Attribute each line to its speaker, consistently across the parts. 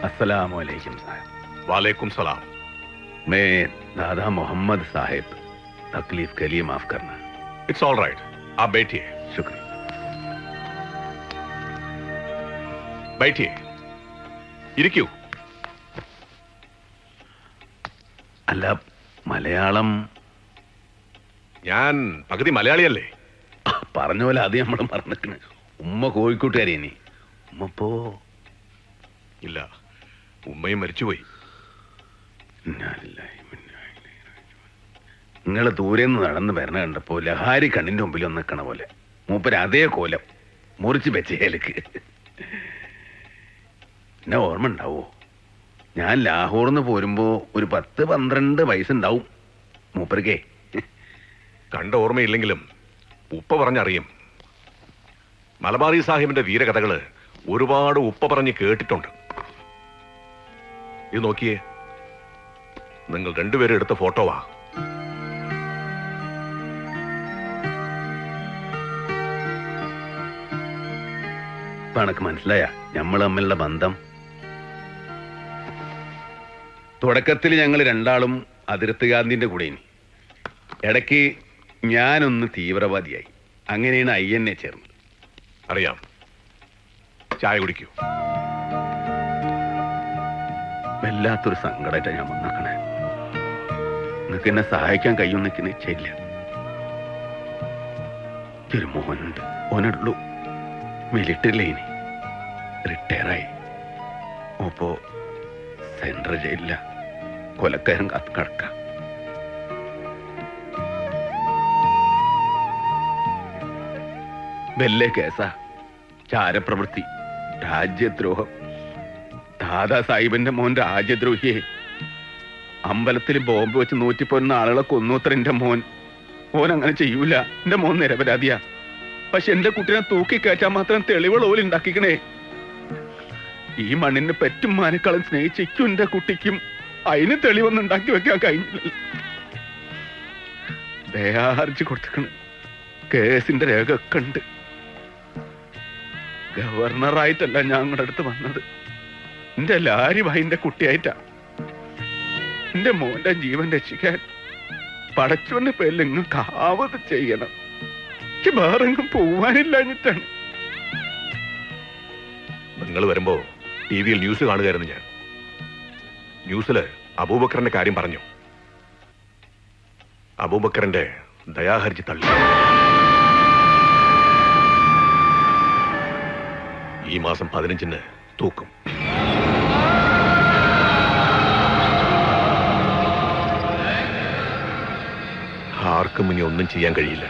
Speaker 1: अस्सलाम वालेकुम साहब।
Speaker 2: वालेकुम सलाम।
Speaker 1: मैं दादा मोहम्मद साहिब, तकलीफ के लिए माफ करना।
Speaker 2: इट्स ऑल राइट, आप बैठिए।
Speaker 1: शुक्रिया।
Speaker 2: बैठिए, ഇരിക്കൂ.
Speaker 1: അല്ല, മലയാളം
Speaker 2: ഞാൻ പകുതി മലയാളിയല്ലേ?
Speaker 1: പറഞ്ഞ പോലെ അത് നമ്മൾ മറന്നിക്കണ്. ഉമ്മ കോഴിക്കോട്ടുകാരി. ഇനി ഉമ്മ ഇപ്പോ
Speaker 2: ഇല്ല, ഉമ്മയും മരിച്ചുപോയി.
Speaker 1: നിങ്ങൾ ദൂരെ നിന്ന് നടന്ന് വരണ കണ്ടപ്പോ ലഹാരി കണ്ണിന്റെ മുമ്പിൽ ഒന്ന് നിൽക്കണ പോലെ മൂപ്പര് അതേ കോലം മുറിച്ച് വെച്ചേലേക്ക്. എന്നെ ഓർമ്മ ഉണ്ടാവോ? ഞാൻ ലാഹോറിന്ന് പോരുമ്പോ ഒരു 10-12 വയസ്സുണ്ടാവും മൂപ്പർക്കേ.
Speaker 2: കണ്ട ഓർമ്മയില്ലെങ്കിലും ഉപ്പ പറഞ്ഞറിയും. മലബാറി സാഹിബിന്റെ വീരകഥകള് ഒരുപാട് ഉപ്പ പറഞ്ഞ് കേട്ടിട്ടുണ്ട്. ഇത് നോക്കിയേ, നിങ്ങൾ രണ്ടുപേരും എടുത്ത ഫോട്ടോവാ.
Speaker 1: ഇപ്പൊ എനക്ക് മനസ്സിലായ നമ്മൾ തമ്മിലുള്ള ബന്ധം. തുടക്കത്തിൽ ഞങ്ങൾ രണ്ടാളും അതിർത്ത് ഗാന്ധിന്റെ കൂടെ. ഇനി ഇടയ്ക്ക് ഞാനൊന്ന് തീവ്രവാദിയായി. അങ്ങനെയാണ് INA ചേർന്നത്.
Speaker 2: അറിയാം. ചായ കുടിക്കൂ.
Speaker 1: വല്ലാത്തൊരു സങ്കടമായിട്ടാ ഞാൻ വന്നേക്കണേ. നിങ്ങൾക്ക് എന്നെ സഹായിക്കാൻ കഴിയുമെന്ന് എനിക്ക് നിശ്ചയില്ല. ഒരു മോനുണ്ട്, ഓനുള്ളൂ. മിലിറ്ററിയിലെ ഇനി റിട്ടയറായി. ഓപ്പോ സെൻട്രൽ ജയിലില്ല, കൊലക്കാരൻ കാത്ത് കിടക്ക. വലിയ കേസാ. ചാരപ്രവൃത്തി, രാജ്യദ്രോഹം. ദാദാ സാഹിബിന്റെ മോൻ രാജ്യദ്രോഹിയെ. അമ്പലത്തിൽ ബോംബ് വെച്ച് 111 ആളുകളെ കൊന്നൂത്ര എന്റെ മോൻ. ഓൻ അങ്ങനെ ചെയ്യൂല. എന്റെ മോൻ നിരപരാധിയാ. പക്ഷെ എന്റെ കുട്ടീനെ തൂക്കിക്കയറ്റാൻ മാത്രം തെളിവുകൾ ഓല് ഉണ്ടാക്കിക്കണേ. ഈ മണ്ണിന്റെ പെറ്റും മാനേക്കാളും സ്നേഹിച്ചിക്കും എന്റെ കുട്ടിക്കും അതിന് തെളിവൊന്നും ഉണ്ടാക്കി വെക്കാൻ കഴിഞ്ഞില്ല. ദയാഹർജി കൊടുത്തിക്കണ്. കേസിന്റെ രേഖ ഒക്കെ ഉണ്ട്. ഗവർണറായിട്ടല്ല ഞാൻ നിങ്ങളുടെ അടുത്ത് വന്നത്. എന്റെ ലാരി ഭായിന്റെ കുട്ടിയായിട്ടാ. എന്റെ മോന്റെ ജീവൻ രക്ഷിക്കാൻ പടച്ചോന്റെ പേരിൽ നിങ്ങൾക്ക് ആവത് ചെയ്യണം. എനിക്ക് വേറെങ്ങും പോവാനില്ലാഞ്ഞിട്ടാണ്.
Speaker 2: നിങ്ങൾ വരുമ്പോ TV-യിൽ ന്യൂസ് കാണുകയായിരുന്നു ഞാൻ. ന്യൂസില് അബൂബക്കറിന്റെ കാര്യം പറഞ്ഞു. അബൂബക്കറിന്റെ ദയാഹർജി തള്ളി. ഈ മാസം 15-ന് തൂക്കും. ആർക്കും ഇനി ഒന്നും ചെയ്യാൻ കഴിയില്ല.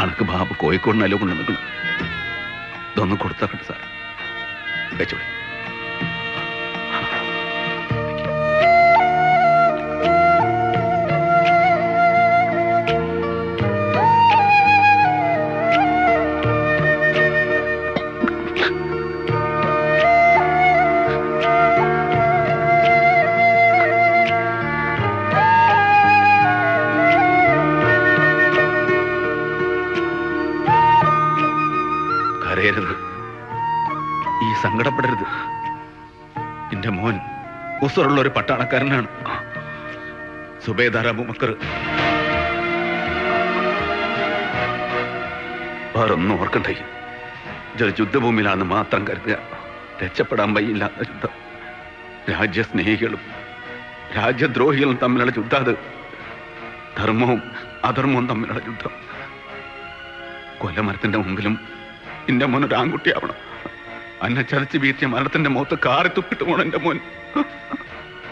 Speaker 1: അനക്ക് ബാബു കോഴിക്കോടിനല്ലോ കൊണ്ടു നിൽക്കണം. ഇതൊന്നും കൊടുത്താക്കട്ടെ സാർ. വെച്ചോളി. കരയരുത്, ഈ സങ്കടപ്പെടരുത്. എന്റെ മോൻ ഉസറുള്ള ഒരു പട്ടാളക്കാരനാണ്, സുബേദാർ അബൂബക്കർ. വേറൊന്നും ഓർക്കണ്ടേ, യുദ്ധഭൂമിയിലാണെന്ന് മാത്രം കരുതുക. രക്ഷപ്പെടാൻ വയ്യില്ലാത്ത യുദ്ധം, രാജ്യസ്നേഹികളും രാജ്യദ്രോഹികളും തമ്മിലുള്ള യുദ്ധം. അത് ധർമ്മവും അധർമ്മവും തമ്മിലുള്ള യുദ്ധം. കൊല്ലമരത്തിന്റെ മുമ്പിലും എന്റെ മോൻ ഒരു ആൺകുട്ടിയാവണം. അന്നെ ചതച്ച് വീഴ്ത്തിയ മരണത്തിന്റെ മുഖത്ത് കാറി തുപ്പിട്ട് പോണം എന്റെ മോൻ.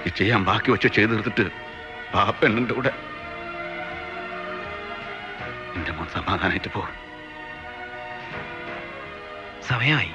Speaker 1: ഈ ചെയ്യാൻ ബാക്കി വെച്ച് ചെയ്തു തീർത്തിട്ട് ആ പെണ്ണിന്റെ കൂടെ എന്റെ മോൻ സമാധാനായിട്ട് പോ.
Speaker 3: സമയമായി.